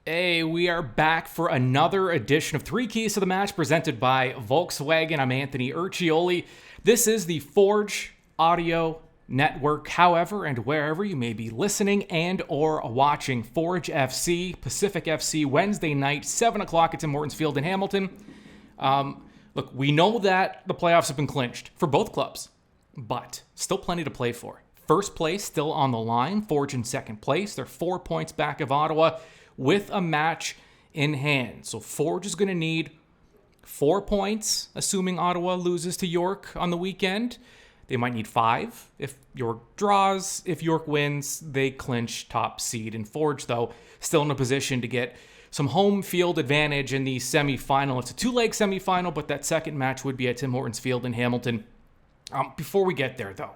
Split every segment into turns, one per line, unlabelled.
Hey, we are back for another edition of Three Keys to the Match presented by Volkswagen. I'm Anthony Urciuoli. This is the Forge Audio Network. However, and wherever you may be listening and or watching, Forge FC, Pacific FC, Wednesday night, 7 o'clock at Tim Hortons Field in Hamilton. Look, we know that the playoffs have been clinched for both clubs, but still plenty to play for. First place still on the line, Forge in second place. They're 4 points back of Ottawa with a match in hand. So Forge is going to need 4 points, assuming Ottawa loses to York on the weekend. They might need 5 if York draws. If York wins, they clinch top seed. And Forge, though, still in a position to get some home field advantage in the semifinal. It's a 2-leg semifinal, but that second match would be at Tim Hortons Field in Hamilton. Before we get there, though,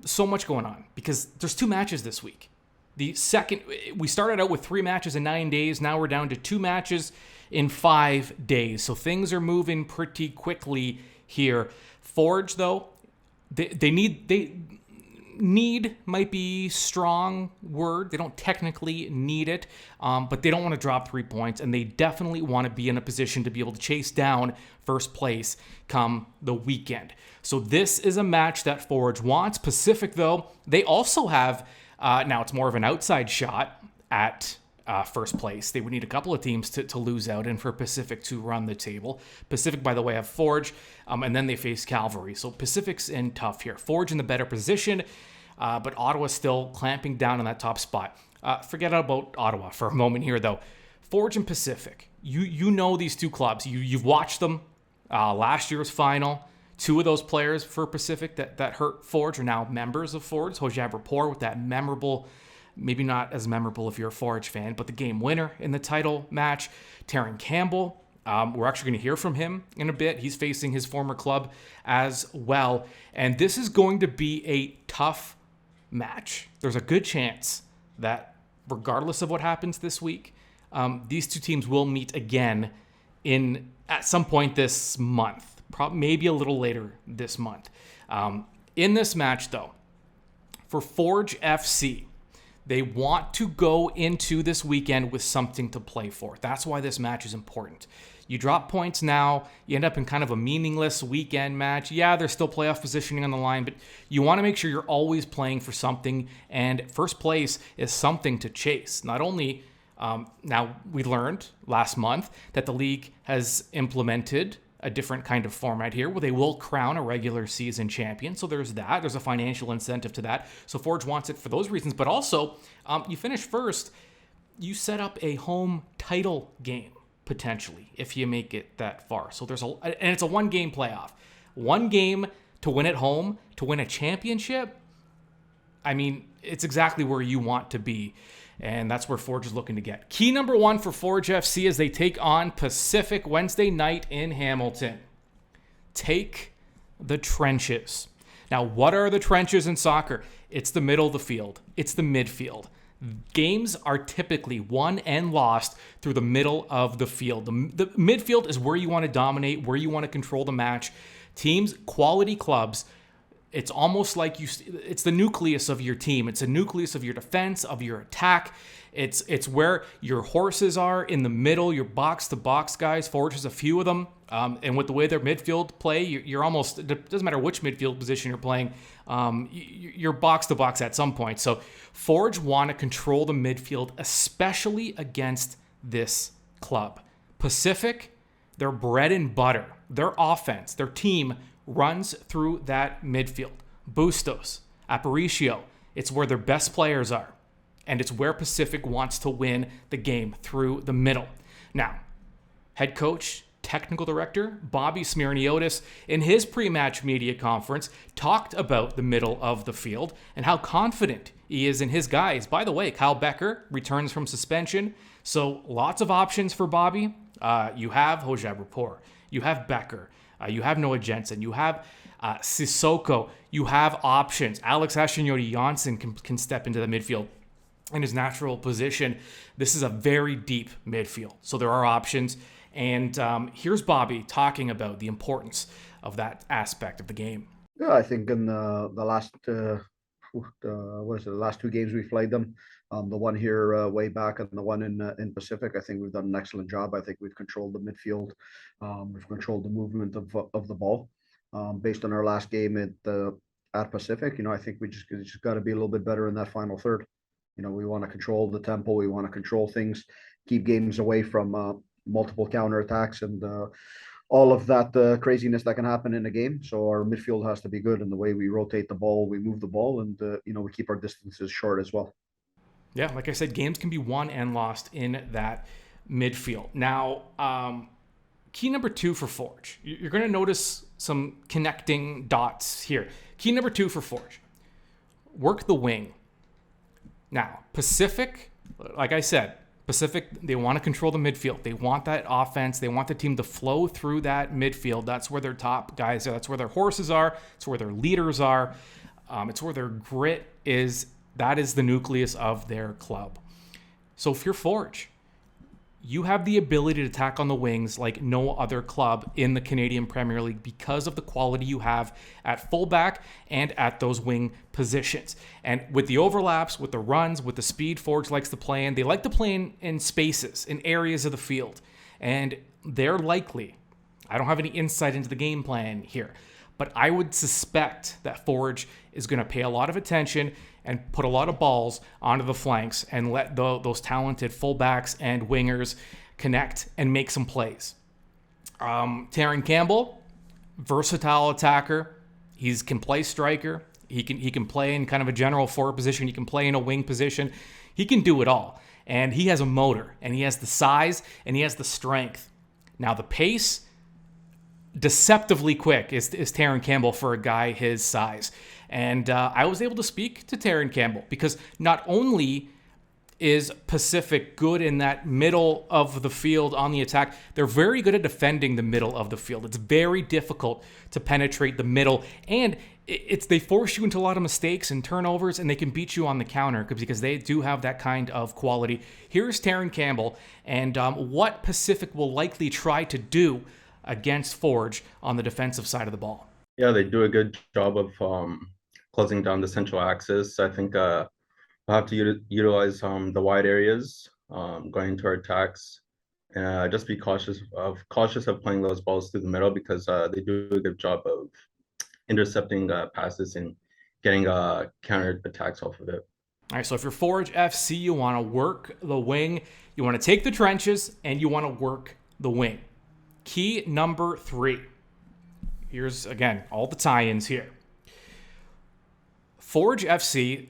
so much going on because there's 2 matches this week. We started out with 3 matches in 9 days. Now we're down to 2 matches in 5 days. So things are moving pretty quickly here. Forge, though, they need might be strong word. They don't technically need it, but they don't want to drop 3 points, and they definitely want to be in a position to be able to chase down first place come the weekend. So this is a match that Forge wants. Pacific, though, they also have, now it's more of an outside shot at first place. They would need a couple of teams to lose out and for Pacific to run the table. Pacific, by the way, have Forge, and then they face Cavalry. So Pacific's in tough here. Forge in the better position, but Ottawa's still clamping down on that top spot. Forget about Ottawa for a moment here, though. Forge and Pacific, you know these two clubs. You've watched them. Last year's final, 2 of those players for Pacific that hurt Forge are now members of Forge. Hojab Rapport with that memorable, maybe not as memorable if you're a Forge fan, but the game winner in the title match, Terran Campbell. We're actually going to hear from him in a bit. He's facing his former club as well. And this is going to be a tough match. There's a good chance that regardless of what happens this week, these 2 teams will meet again at some point this month. Maybe a little later this month. In this match, though, for Forge FC, they want to go into this weekend with something to play for. That's why this match is important. You drop points now, you end up in kind of a meaningless weekend match. Yeah, there's still playoff positioning on the line, but you want to make sure you're always playing for something, and first place is something to chase. Not only, now we learned last month that the league has implemented a different kind of format here where they will crown a regular season champion. So there's that. There's a financial incentive to that. So Forge wants it for those reasons. But also, you finish first, you set up a home title game, potentially, if you make it that far. So and it's a 1-game playoff. 1 game to win at home, to win a championship. I mean, it's exactly where you want to be. And that's where Forge is looking to get. Key number 1 for Forge FC as they take on Pacific Wednesday night in Hamilton. Take the trenches. Now, what are the trenches in soccer? It's the middle of the field. It's the midfield. Games are typically won and lost through the middle of the field. The midfield is where you want to dominate, where you want to control the match. Teams, quality clubs, it's almost like it's the nucleus of your team. It's a nucleus of your defense, of your attack. It's where your horses are in the middle, your box-to-box guys. Forge has a few of them. And with the way their midfield play, you're almost, it doesn't matter which midfield position you're playing, you're box-to-box at some point. So Forge want to control the midfield, especially against this club. Pacific, their bread and butter, their offense, their team runs through that midfield. Bustos, Aparicio, it's where their best players are. And it's where Pacific wants to win the game, through the middle. Now, head coach, technical director, Bobby Smyrniotis, in his pre-match media conference, talked about the middle of the field and how confident he is in his guys. By the way, Kyle Becker returns from suspension, so lots of options for Bobby. You have Hojab Rapport, you have Becker, you have Noah Jensen. You have Sissoko. You have options. Alex Ashenyoty-Janssen can step into the midfield in his natural position. This is a very deep midfield. So there are options. And here's Bobby talking about the importance of that aspect of the game.
Yeah, I think in the last the last 2 games we played them, The one here way back and the one in Pacific, I think we've done an excellent job. I think we've controlled the midfield. We've controlled the movement of the ball. Based on our last game at Pacific, I think we just got to be a little bit better in that final third. We want to control the tempo. We want to control things, keep games away from multiple counterattacks and all of that craziness that can happen in a game. So our midfield has to be good in the way we rotate the ball, we move the ball, and we keep our distances short as well.
Yeah, like I said, games can be won and lost in that midfield. Now, key number 2 for Forge. You're going to notice some connecting dots here. Key number 2 for Forge. Work the wing. Now, Pacific, like I said, Pacific, they want to control the midfield. They want that offense. They want the team to flow through that midfield. That's where their top guys are. That's where their horses are. It's where their leaders are. It's where their grit is. That is the nucleus of their club. So if you're Forge, you have the ability to attack on the wings like no other club in the Canadian Premier League because of the quality you have at fullback and at those wing positions. And with the overlaps, with the runs, with the speed Forge likes to play in, they like to play in spaces, in areas of the field. And they're likely, I don't have any insight into the game plan here, but I would suspect that Forge is going to pay a lot of attention and put a lot of balls onto the flanks and let those talented fullbacks and wingers connect and make some plays. Terran Campbell, versatile attacker. He can play striker. He can play in kind of a general forward position. He can play in a wing position. He can do it all. And he has a motor, and he has the size, and he has the strength. Now, the pace, deceptively quick is Terran Campbell for a guy his size. And I was able to speak to Terran Campbell because not only is Pacific good in that middle of the field on the attack, they're very good at defending the middle of the field. It's very difficult to penetrate the middle, and they force you into a lot of mistakes and turnovers, and they can beat you on the counter because they do have that kind of quality. Here's Terran Campbell and what Pacific will likely try to do against Forge on the defensive side of the ball.
Yeah, they do a good job of closing down the central axis. I think we'll have to utilize the wide areas going into our attacks. Just be cautious of playing those balls through the middle because they do a good job of intercepting passes and getting counter attacks off of it.
All right, so if you're Forge FC, you want to work the wing, you want to take the trenches, and you want to work the wing. Key number 3. Here's, again, all the tie-ins here. Forge FC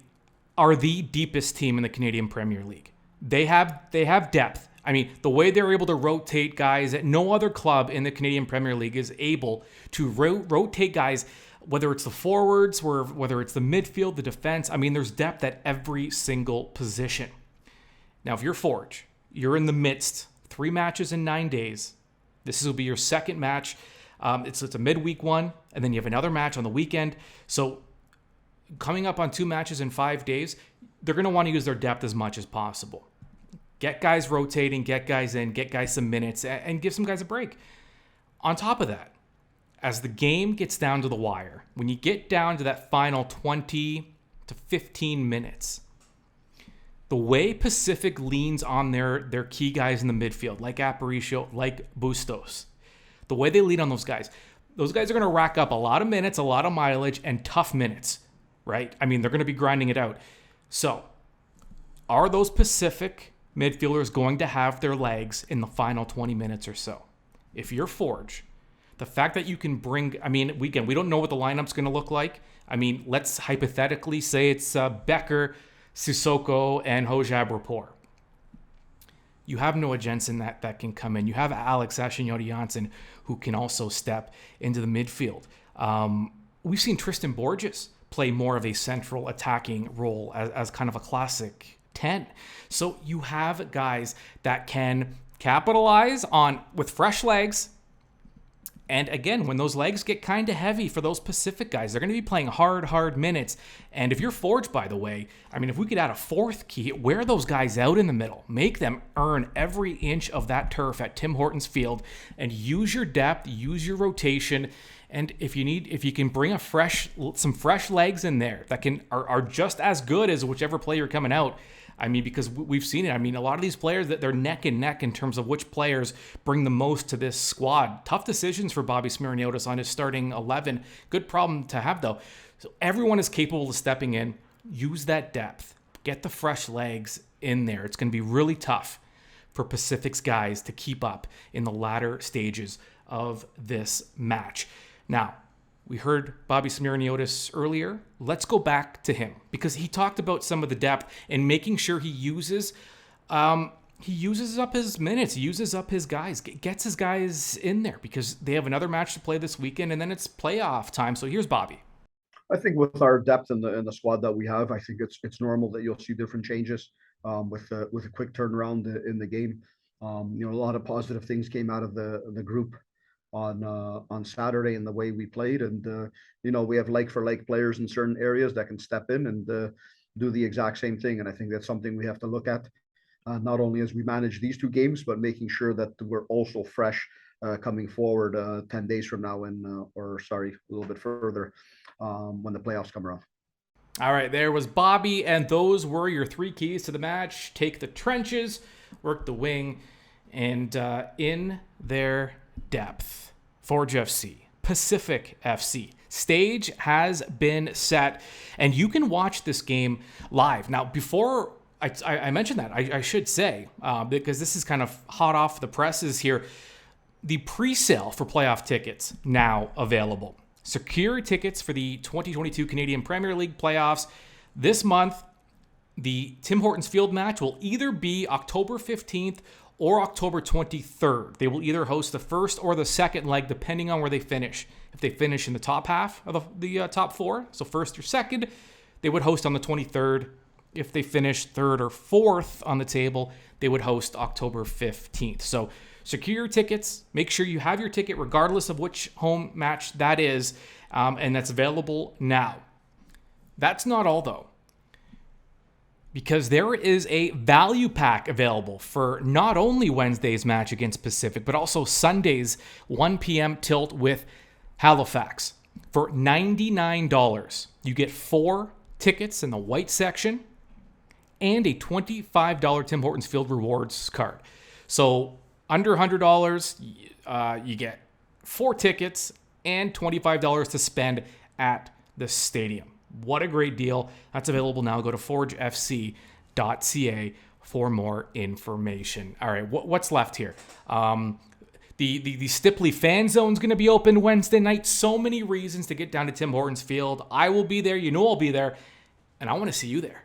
are the deepest team in the Canadian Premier League. They have depth. I mean, the way they're able to rotate guys that no other club in the Canadian Premier League is able to rotate guys, whether it's the forwards, whether it's the midfield, the defense. I mean, there's depth at every single position. Now, if you're Forge, you're in the midst, 3 matches in 9 days. This will be your second match. It's a midweek one, and then you have another match on the weekend. So coming up on 2 matches in 5 days, they're going to want to use their depth as much as possible. Get guys rotating, get guys in, get guys some minutes, and give some guys a break. On top of that, as the game gets down to the wire, when you get down to that final 20 to 15 minutes, the way Pacific leans on their key guys in the midfield, like Aparicio, like Bustos, the way they lean on those guys are going to rack up a lot of minutes, a lot of mileage, and tough minutes, right? I mean, they're going to be grinding it out. So, are those Pacific midfielders going to have their legs in the final 20 minutes or so? If you're Forge, the fact that you can bring, I mean, we don't know what the lineup's going to look like. I mean, let's hypothetically say it's Becker, Sissoko, and Hojab Rapport. You have Noah Jensen that can come in. You have Alex Ashinyote-Janssen who can also step into the midfield. We've seen Tristan Borges play more of a central attacking role as kind of a classic 10. So you have guys that can capitalize on with fresh legs. And again, when those legs get kind of heavy for those Pacific guys, they're going to be playing hard minutes. And if you're Forge, by the way, I mean, if we could add a 4th key, wear those guys out in the middle, make them earn every inch of that turf at Tim Hortons Field, and use your depth, use your rotation. And if you can bring some fresh legs in there that are just as good as whichever player coming out, I mean, because we've seen it. I mean, a lot of these players, that they're neck and neck in terms of which players bring the most to this squad. Tough decisions for Bobby Smyrniotis on his starting 11. Good problem to have, though. So everyone is capable of stepping in. Use that depth. Get the fresh legs in there. It's going to be really tough for Pacific's guys to keep up in the latter stages of this match. Now, we heard Bobby Smyrniotis earlier. Let's go back to him because he talked about some of the depth and making sure he uses up his minutes, he uses up his guys, gets his guys in there because they have another match to play this weekend and then it's playoff time. So here's Bobby.
I think with our depth in the squad that we have, I think it's normal that you'll see different changes with a quick turnaround in the game. A lot of positive things came out of the group on Saturday and the way we played, and we have like for like players in certain areas that can step in and do the exact same thing. And I think that's something we have to look at, not only as we manage these two games, but making sure that we're also fresh coming forward 10 days from now, a little bit further when the playoffs come around.
All right, there was Bobby, and those were your 3 keys to the match. Take the trenches, work the wing, and in their depth. Forge FC, Pacific FC. Stage has been set, and you can watch this game live. Now, before I mentioned that, I should say, because this is kind of hot off the presses here, the pre-sale for playoff tickets now available. Secure tickets for the 2022 Canadian Premier League playoffs this month. The Tim Hortons Field match will either be October 15th or October 23rd. They will either host the first or the second leg, depending on where they finish. If they finish in the top half of the top 4, so first or second, they would host on the 23rd. If they finish third or fourth on the table, they would host October 15th. So secure your tickets. Make sure you have your ticket regardless of which home match that is, and that's available now. That's not all, though, because there is a value pack available for not only Wednesday's match against Pacific, but also Sunday's 1 p.m. tilt with Halifax. For $99, you get 4 tickets in the white section and a $25 Tim Hortons Field Rewards card. So under $100, you get 4 tickets and $25 to spend at the stadium. What a great deal. That's available now. Go to forgefc.ca for more information. All right, what's left here? The Stipley fan zone is going to be open Wednesday night. So many reasons to get down to Tim Hortons Field. I will be there. You know I'll be there. And I want to see you there.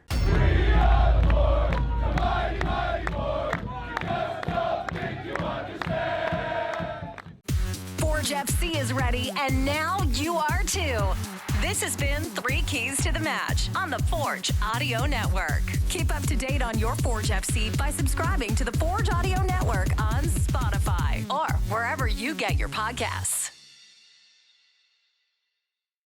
Forge FC is ready, and now you are too. This has been 3 Keys to the Match on the Forge Audio Network. Keep up to date on your Forge FC by subscribing to the Forge Audio Network on Spotify or wherever you get your podcasts.